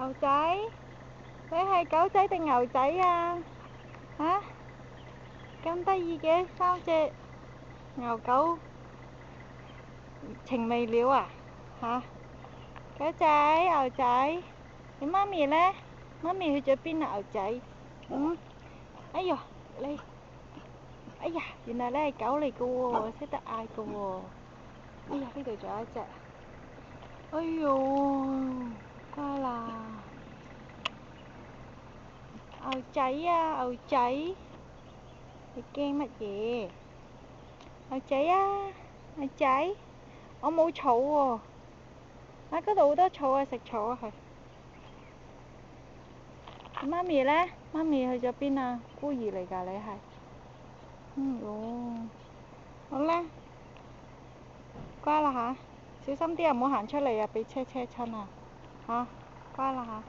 牛仔，你係狗仔定牛仔啊？嚇？咁得意嘅三隻牛狗情未了啊？嚇？狗仔，牛仔，你媽咪呢？媽咪去咗邊啊？牛仔，哎呀，哎呀，原來你係狗嚟噶喎，識得嗌噶喎。哎呀，呢度仲有一隻。哎呦，乖啦。牛仔啊，牛仔，你驚乜嘢？牛仔啊，牛仔，我冇草喎。啊，嗰度好多草啊，食草啊佢。媽咪呢？媽咪去咗邊啊？孤兒嚟㗎，你係。好啦，乖啦吓，小心啲啊，唔好行出嚟啊，俾車車親啊。嚇，乖啦吓。